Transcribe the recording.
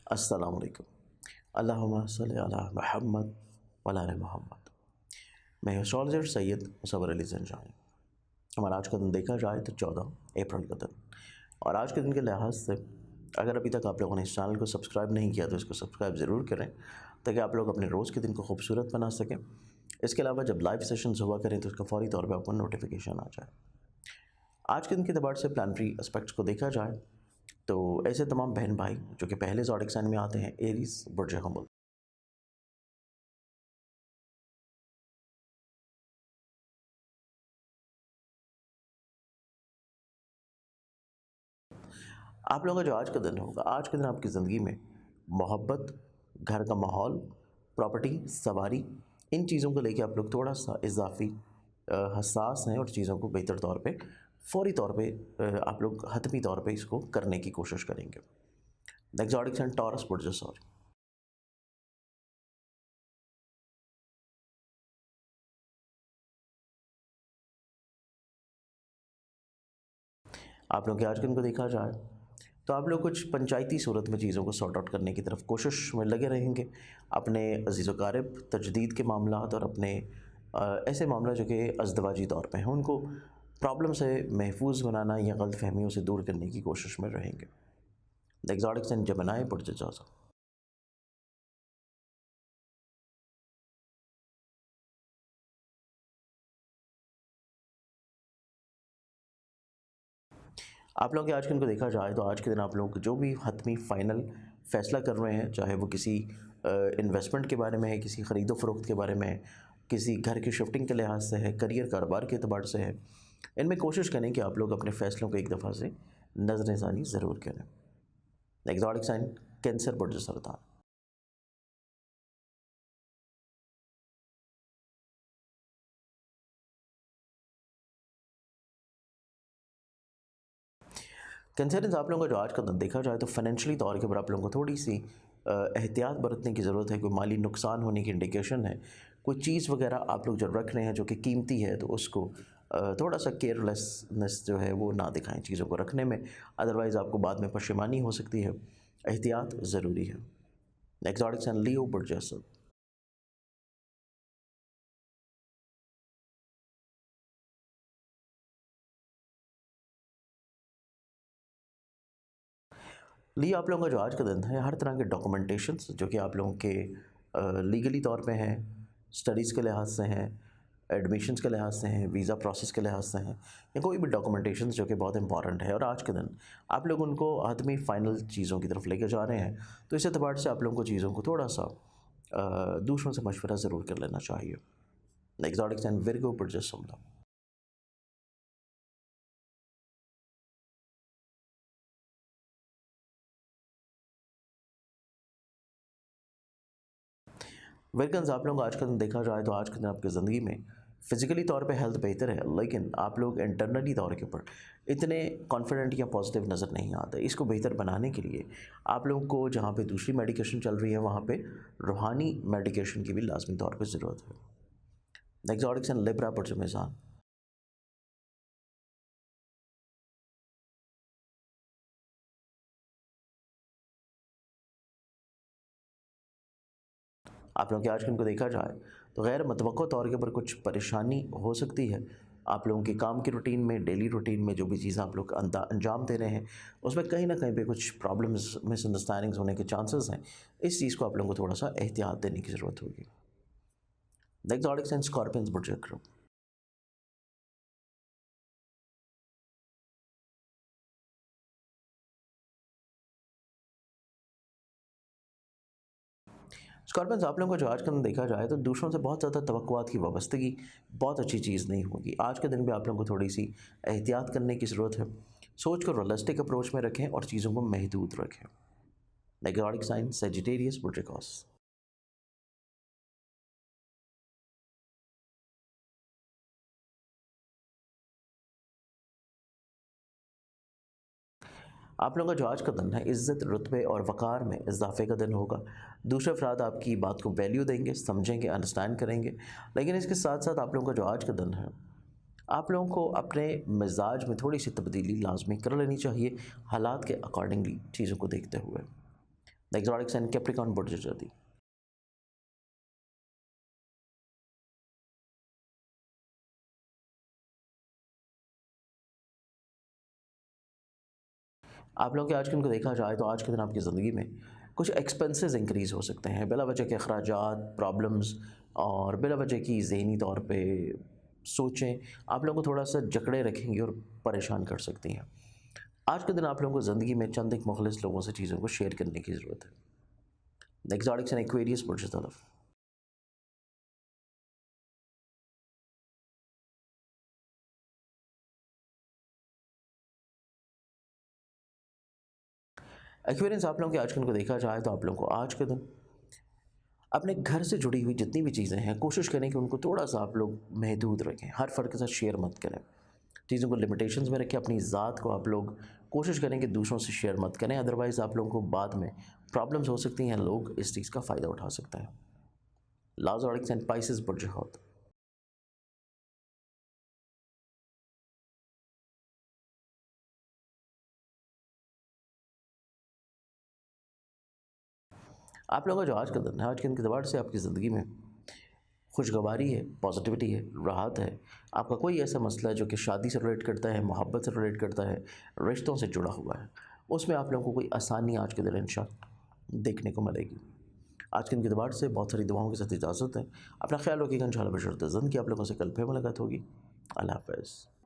अस्सलामु अलैकुम। अल्लाहुम्मा सल्लि अला मुहम्मद व अला आलि मुहम्मद। मैं एस्ट्रोलॉजर सैयद मुसव्वर अली ज़ंजानी। हमारा आज का दिन देखा जाए तो 14 अप्रैल का दिन, और आज के दिन के लिहाज से अगर अभी तक आप लोगों ने इस चैनल को सब्सक्राइब नहीं किया तो इसको सब्सक्राइब ज़रूर करें, ताकि आप लोग अपने रोज़ के दिन को खूबसूरत बना सकें। इसके अलावा जब लाइव सेशंस हुआ करें तो उसका फ़ौरी तौर पर आपको नोटिफिकेशन आ जाए। आज के दिन के अतबार से प्लानिटरी एस्पेक्ट्स को देखा जाए तो ऐसे तमाम बहन भाई जो कि पहले ज़ोडिक साइन में आते हैं, एरीज, बुर्ज हमल, आप लोगों का जो आज का दिन होगा, आज के दिन आपकी ज़िंदगी में मोहब्बत, घर का माहौल, प्रॉपर्टी, सवारी, इन चीज़ों को लेके आप लोग थोड़ा सा इजाफी हसास हैं और चीज़ों को बेहतर तौर पे फौरी तौर पे आप लोग हतमी तौर पे इसको करने की कोशिश करेंगे। नेक्स्ट ज़ोडिक साइन टॉरस, बुर्ज सॉरी। आप लोग के आज के दिन को देखा जाए तो आप लोग कुछ पंचायती सूरत में चीज़ों को सॉर्ट आउट करने की तरफ कोशिश में लगे रहेंगे। अपने अजीज़ वक़ारिब, तजदीद के मामलात और अपने ऐसे मामला जो कि अज़दवाजी तौर पे हैं, उनको प्रॉब्लम से महफूज बनाना या गलतफ़हमियों से दूर करने की कोशिश में रहेंगे। एग्जॉटिक सेंट जमनाए, बुर्ज जौज़ा। आप लोग के आज के दिन को देखा जाए तो आज के दिन आप लोग जो भी हतमी फ़ाइनल फ़ैसला कर रहे हैं, चाहे वो किसी इन्वेस्टमेंट के बारे में है, किसी ख़रीदो फ़रोख्त के बारे में है, किसी घर की शिफ्टिंग के लिहाज से है, करियर कारोबार के अतबार से है, इनमें कोशिश करें कि आप लोग अपने फ़ैसलों को एक दफ़ा से नज़रसानी ज़रूर करें। एग्जॉटिक साइन कैंसर, बुर्ज सरतान। कंसर्न्स आप लोगों का जो आज का दिन देखा जाए तो फाइनेंशियली तौर के ऊपर आप लोगों को थोड़ी सी एहतियात बरतने की ज़रूरत है। कोई माली नुकसान होने की इंडिकेशन है, कोई चीज़ वगैरह आप लोग जब रख रहे हैं जो कि कीमती है तो उसको थोड़ा सा केयरलेसनेस जो है वो ना दिखाएं चीज़ों को रखने में, अदरवाइज़ आपको बाद में पशेमानी हो सकती है। एहतियात ज़रूरी है। एक्सॉटिक सन लियो, बुर्ज असद। लिए आप लोगों का जो आज का दिन है, हर तरह के डॉक्यूमेंटेशंस जो कि आप लोगों के लीगली तौर पे हैं, स्टडीज़ के लिहाज से हैं, एडमिशन्स के लिहाज से हैं, वीज़ा प्रोसेस के लिहाज से हैं, या कोई भी डॉक्यूमेंटेशंस जो कि बहुत इंपॉर्टेंट है और आज के दिन आप लोग उनको आदमी फ़ाइनल चीज़ों की तरफ लेकर जा रहे हैं, तो इस एतबार से आप लोगों को चीज़ों को थोड़ा सा दूसरों से मशवरा ज़रूर कर लेना चाहिए। Exotic and Virgo, Burj Samla. Welcomes आप लोगों को आज का दिन देखा जाए तो आज के दिन आपकी ज़िंदगी में फ़िज़िकली तौर पे हेल्थ बेहतर है, लेकिन आप लोग इंटरनली तौर के ऊपर इतने कॉन्फिडेंट या पॉजिटिव नज़र नहीं आते। इसको बेहतर बनाने के लिए आप लोगों को जहाँ पे दूसरी मेडिकेशन चल रही है वहाँ पे रूहानी मेडिकेशन की भी लाजमी तौर पे ज़रूरत है। एक्सॉटिक्स एंड लिब्रा, पुर्ज मीज़ान। आप लोगों के आज के दिन को देखा जाए तो गैर मतवक़्क़ा तौर के ऊपर कुछ परेशानी हो सकती है। आप लोगों के काम की रूटीन में, डेली रूटीन में जो भी चीज़ें आप लोग अंजाम दे रहे हैं, उसमें कहीं ना कहीं पे कुछ प्रॉब्लम्स, मिसअंडरस्टैंडिंग्स होने के चांसेस हैं। इस चीज़ को आप लोगों को थोड़ा सा एहतियात देने की ज़रूरत होगी। एक्सॉटिक्स एंड स्कॉर्पियंस, बुर्ज अक़रब। स्कॉर्पियंस आप लोगों को जो आज का दिन देखा जाए तो दूसरों से बहुत ज़्यादा तवक्कुआत की वाबस्तगी बहुत अच्छी चीज़ नहीं होगी। आज के दिन भी आप लोगों को थोड़ी सी एहतियात करने की ज़रूरत है। सोच को रियलिस्टिक अप्रोच में रखें और चीज़ों को महदूद रखें। एक्सॉटिक साइन सेजिटेरियस, बुर्ज। आप लोगों का जो आज का दिन है, इज़्ज़त, रुतबे और वक़ार में इजाफ़े का दिन होगा। दूसरे अफराद आपकी बात को वैल्यू देंगे, समझेंगे, अंडरस्टैंड करेंगे। लेकिन इसके साथ साथ आप लोगों का जो आज का दिन है, आप लोगों को अपने मिजाज में थोड़ी सी तब्दीली लाजमी कर लेनी चाहिए, हालात के अकॉर्डिंगली चीज़ों को देखते हुए। द एग्जॉटिक साइन कैप्रिकॉर्न बुर्ज जाती। आप लोगों के आज के दिन को देखा जाए तो आज के दिन आपकी ज़िंदगी में कुछ एक्सपेंसेस इंक्रीज़ हो सकते हैं, बिला वजह के अखराजात, प्रॉब्लम्स और बिला वजह की ज़हनी तौर पे सोचें आप लोगों को थोड़ा सा जकड़े रखेंगी और परेशान कर सकती हैं। आज के दिन आप लोगों को ज़िंदगी में चंद एक मुखलिस लोगों से चीज़ों को शेयर करने की ज़रूरत है। एग्जॉटिक्स एंड एक्वेरियस बुर्ज तरफ। एक्वेरियंस आप लोगों के आज के दिन को देखा जाए तो आप लोगों को आज के दिन अपने घर से जुड़ी हुई जितनी भी चीज़ें हैं कोशिश करें कि उनको थोड़ा सा आप लोग महदूद रखें, हर फ़र्द के साथ शेयर मत करें, चीज़ों को लिमिटेशंस में रखें, अपनी ज़ात को आप लोग कोशिश करें कि दूसरों से शेयर मत करें, अदरवाइज़ आप लोगों को बाद में प्रॉब्लम्स हो सकती हैं, लोग इस चीज़ का फ़ायदा उठा सकते हैं। लाज़ोडिक्स एंड पाइसेस बुर्ज हौत। आप लोगों का जो आज का दिन है, आज के दिन के एतबार से आपकी ज़िंदगी में खुशगवारी है, पॉजिटिविटी है, राहत है। आपका कोई ऐसा मसला है जो कि शादी से रिलेट करता है, मोहब्बत से रिलेट करता है, रिश्तों से जुड़ा हुआ है, उसमें आप लोगों को कोई आसानी आज के दिन इंशाअल्लाह देखने को मिलेगी। आज के दिन के एतबार से बहुत सारी दुआओं के साथ इजाज़त है। अपना ख्याल रखिएगा, इंशाअल्लाह बशर्ते ज़िंदगी आप लोगों से कल फिर मुलाकात होगी। अल्लाह हाफ़िज़।